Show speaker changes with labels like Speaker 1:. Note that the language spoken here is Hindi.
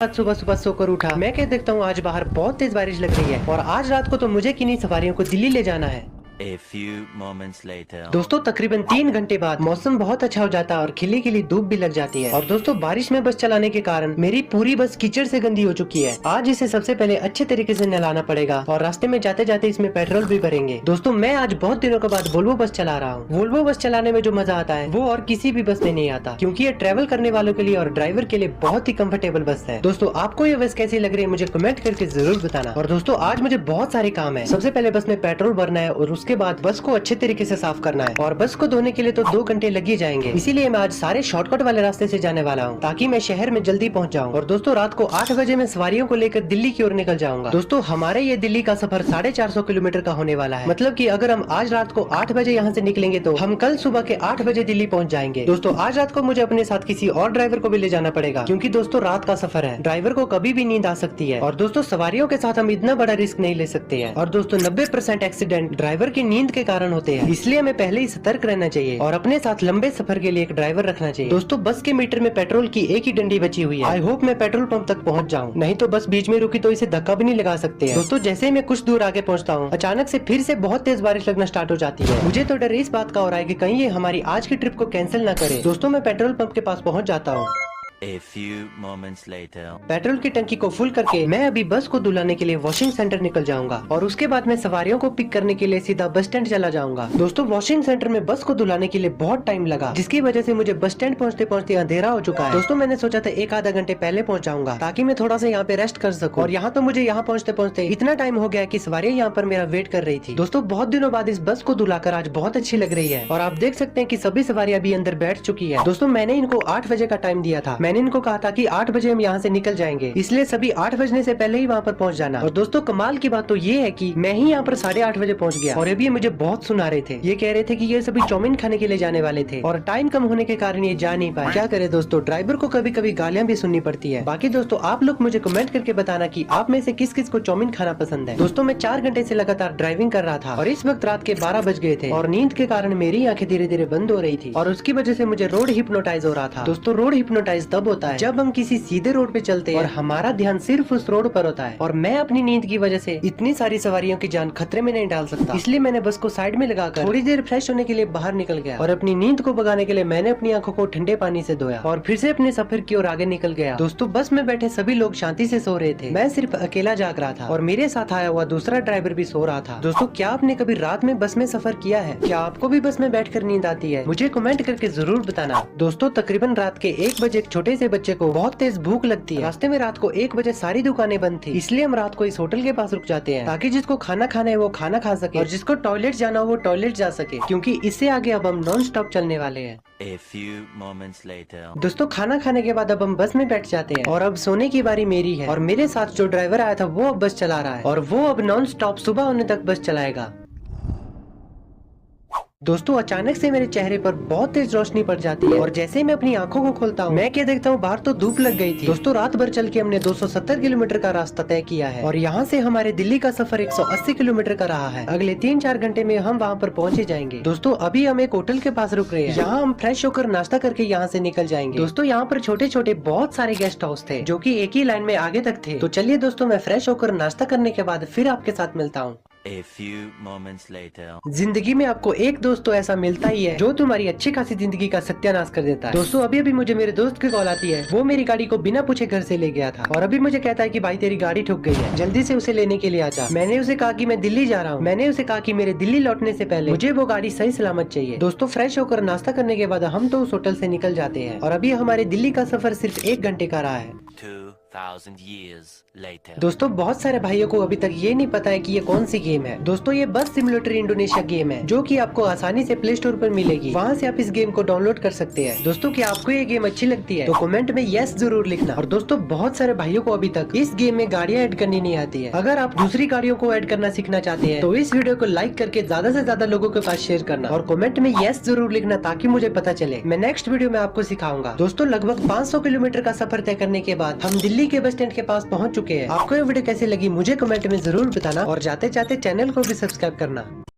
Speaker 1: आज सुबह सुबह सोकर उठा, मैं क्या देखता हूँ आज बाहर बहुत तेज बारिश लग रही है और आज रात को तो मुझे किन्हीं सवारियों को दिल्ली ले जाना है।
Speaker 2: A few moments later.
Speaker 1: दोस्तों तकरीबन 3 घंटे बाद मौसम बहुत अच्छा हो जाता है और खिली खिली धूप भी लग जाती है। और दोस्तों बारिश में बस चलाने के कारण मेरी पूरी बस कीचड़ से गंदी हो चुकी है। आज इसे सबसे पहले अच्छे तरीके से नहलाना पड़ेगा और रास्ते में जाते जाते इसमें पेट्रोल भी भरेंगे। दोस्तों मैं आज बहुत दिनों के बाद वोल्वो बस चला रहा हूँ। वोल्वो बस चलाने में जो मजा आता है वो और किसी भी बस में नहीं आता, क्योंकि ये ट्रेवल करने वालों के लिए और ड्राइवर के लिए बहुत ही कंफर्टेबल बस है। दोस्तों आपको ये बस कैसी लग रही है मुझे कमेंट करके जरूर बताना। और दोस्तों आज मुझे बहुत सारे काम है। सबसे पहले बस में पेट्रोल भरना है और उसके बाद बस को अच्छे तरीके से साफ करना है और बस को धोने के लिए तो 2 घंटे लग ही जाएंगे। इसीलिए मैं आज सारे शॉर्टकट वाले रास्ते से जाने वाला हूँ ताकि मैं शहर में जल्दी पहुँच जाऊँ। और दोस्तों रात को 8 बजे मैं सवारियों को लेकर दिल्ली की ओर निकल जाऊंगा। दोस्तों हमारे ये दिल्ली का सफर 450 किलोमीटर का होने वाला है। मतलब कि अगर हम आज रात को 8 बजे यहाँ से निकलेंगे तो हम कल सुबह के 8 बजे दिल्ली पहुँच जाएंगे। दोस्तों आज रात को मुझे अपने साथ किसी और ड्राइवर को भी ले जाना पड़ेगा, क्योंकि दोस्तों रात का सफर है, ड्राइवर को कभी भी नींद आ सकती है। और दोस्तों सवारियों के साथ हम इतना बड़ा रिस्क नहीं ले सकते हैं। और दोस्तों 90% एक्सीडेंट ड्राइवर की नींद के कारण होते हैं, इसलिए हमें पहले ही सतर्क रहना चाहिए और अपने साथ लंबे सफर के लिए एक ड्राइवर रखना चाहिए। दोस्तों बस के मीटर में पेट्रोल की एक ही डंडी बची हुई है। आई होप मैं पेट्रोल पंप तक पहुंच जाऊं, नहीं तो बस बीच में रुकी तो इसे धक्का भी नहीं लगा सकते हैं। दोस्तों जैसे ही मैं कुछ दूर आगे पहुंचता हूं, अचानक से फिर से बहुत तेज बारिश लगना स्टार्ट हो जाती है। मुझे तो डर इस बात का हो रहा है कि कहीं ये हमारी आज की ट्रिप को कैंसिल न करे। दोस्तों मैं पेट्रोल पंप के पास पहुँच जाता हूँ।
Speaker 2: A few moments later.
Speaker 1: Petrol की टंकी को फुल करके मैं अभी बस को धुलाने के लिए वॉशिंग सेंटर निकल जाऊंगा और उसके बाद मैं सवारियों को पिक करने के लिए सीधा बस स्टैंड चला जाऊंगा। दोस्तों वॉशिंग सेंटर में बस को धुलाने के लिए बहुत टाइम लगा, जिसकी वजह से मुझे बस स्टैंड पहुंचते पहुंचते अंधेरा हो चुका है। दोस्तों मैंने सोचा था 1 आधा घंटे पहले पहुंच जाऊंगा ताकि मैं थोड़ा सा यहाँ पे रेस्ट कर सकूं, और यहाँ तो मुझे यहाँ पहुँचते पहुँचते इतना टाइम हो गया कि सवारियाँ यहाँ पर मेरा वेट कर रही थी। दोस्तों बहुत दिनों बाद इस बस को धुलाकर आज बहुत अच्छी लग रही है और आप देख सकते हैं कि सभी सवारियाँ अभी अंदर बैठ चुकी है। दोस्तों मैंने इनको 8 बजे का टाइम दिया था। मैंने इनको कहा था कि 8 बजे हम यहाँ से निकल जाएंगे, इसलिए सभी 8 बजने से पहले ही वहाँ पर पहुँच जाना। और दोस्तों कमाल की बात तो ये है कि मैं ही यहाँ पर 8:30 बजे पहुँच गया और अभी मुझे बहुत सुना रहे थे। ये कह रहे थे कि ये सभी चाउमीन खाने के लिए जाने वाले थे और टाइम कम होने के कारण ये जा नहीं पाए। क्या करे दोस्तों, ड्राइवर को कभी कभी गालियाँ भी सुननी पड़ती है। बाकी दोस्तों आप लोग मुझे कमेंट करके बताना कि आप में से किस किस को चाउमीन खाना पसंद है। दोस्तों मैं 4 घंटे से लगातार ड्राइविंग कर रहा था और इस वक्त रात के 12 बज गए थे और नींद के कारण मेरी आंखें धीरे धीरे बंद हो रही थी और उसकी वजह से मुझे रोड हिप्नोटाइज हो रहा था। दोस्तों रोड हिप्नोटाइज तब होता है जब हम किसी सीधे रोड पे चलते हैं और हमारा ध्यान सिर्फ उस रोड पर होता है। और मैं अपनी नींद की वजह से इतनी सारी सवारियों की जान खतरे में नहीं डाल सकता, इसलिए मैंने बस को साइड में लगाकर थोड़ी देर फ्रेश होने के लिए बाहर निकल गया और अपनी नींद को भगाने के लिए मैंने अपनी आंखों को ठंडे पानी से धोया और फिर से अपने सफर की ओर आगे निकल गया। दोस्तों बस में बैठे सभी लोग शांति से सो रहे थे, मैं सिर्फ अकेला जाग रहा था और मेरे साथ आया हुआ दूसरा ड्राइवर भी सो रहा था। दोस्तों क्या आपने कभी रात में बस में सफर किया है? क्या आपको भी बस में बैठकर नींद आती है? मुझे कमेंट करके जरूर बताना। दोस्तों तकरीबन रात के 1 बजे एक छोटे से बच्चे को बहुत तेज भूख लगती है। रास्ते में रात को 1 बजे सारी दुकानें बंद थी, इसलिए हम रात को इस होटल के पास रुक जाते हैं ताकि जिसको खाना खाना है वो खाना खा सके और जिसको टॉयलेट जाना हो वो टॉयलेट जा सके, क्योंकि इससे आगे अब हम नॉन स्टॉप चलने वाले हैं।
Speaker 2: A few moments later.
Speaker 1: दोस्तों खाना खाने के बाद अब हम बस में बैठ जाते हैं और अब सोने की बारी मेरी है और मेरे साथ जो ड्राइवर आया था वो अब बस चला रहा है और वो अब नॉन स्टॉप सुबह होने तक बस चलाएगा। दोस्तों अचानक से मेरे चेहरे पर बहुत तेज रोशनी पड़ जाती है और जैसे ही मैं अपनी आंखों को खोलता हूँ मैं क्या देखता हूँ बाहर तो धूप लग गई थी। दोस्तों रात भर चल के हमने 270 किलोमीटर का रास्ता तय किया है और यहाँ से हमारे दिल्ली का सफर 180 किलोमीटर का रहा है। अगले 3-4 घंटे में हम वहाँ पर पहुँचे जाएंगे। दोस्तों अभी हम एक होटल के पास रुक रहे हैं, यहाँ हम फ्रेश होकर नाश्ता करके यहाँ से निकल जाएंगे। दोस्तों यहाँ पर छोटे छोटे बहुत सारे गेस्ट हाउस थे जो की एक ही लाइन में आगे तक थे। तो चलिए दोस्तों मैं फ्रेश होकर नाश्ता करने के बाद फिर आपके साथ मिलता हूँ।
Speaker 2: A few moments later.
Speaker 1: जिंदगी में आपको एक दोस्त तो ऐसा मिलता ही है जो तुम्हारी अच्छी खासी जिंदगी का सत्यानाश कर देता है। दोस्तों अभी अभी मुझे मेरे दोस्त की कॉल आती है, वो मेरी गाड़ी को बिना पूछे घर से ले गया था और अभी मुझे कहता है कि भाई तेरी गाड़ी ठुक गई है, जल्दी से उसे लेने के लिए आ जा। मैंने उसे कहा कि मैं दिल्ली जा रहा हूँ। मैंने उसे कहा कि मेरे दिल्ली लौटने से पहले मुझे वो गाड़ी सही सलामत चाहिए। दोस्तों फ्रेश होकर नाश्ता करने के बाद हम तो उस होटल से निकल जाते हैं और अभी हमारे दिल्ली का सफर सिर्फ 1 घंटे का रहा है।
Speaker 2: 2000 years later.
Speaker 1: दोस्तों बहुत सारे भाइयों को अभी तक ये नहीं पता है कि ये कौन सी गेम है। दोस्तों ये बस सिमुलेटर इंडोनेशिया गेम है जो कि आपको आसानी से प्ले स्टोर पर मिलेगी, वहाँ से आप इस गेम को डाउनलोड कर सकते हैं। दोस्तों क्या आपको ये गेम अच्छी लगती है तो कमेंट में यस जरूर लिखना। और दोस्तों बहुत सारे भाइयों को अभी तक इस गेम में गाड़ियाँ ऐड करनी नहीं आती है। अगर आप दूसरी गाड़ियों को ऐड करना सीखना चाहते हैं तो इस वीडियो को लाइक करके ज्यादा से ज्यादा लोगों के पास शेयर करना और कमेंट में यस जरूर लिखना ताकि मुझे पता चले। मैं नेक्स्ट वीडियो में आपको सिखाऊंगा। दोस्तों लगभग 500 किलोमीटर का सफर तय करने के बाद हम दिल्ली के बस स्टैंड के पास पहुंच चुके हैं। आपको ये वीडियो कैसी लगी मुझे कमेंट में जरूर बताना और जाते जाते चैनल को भी सब्सक्राइब करना।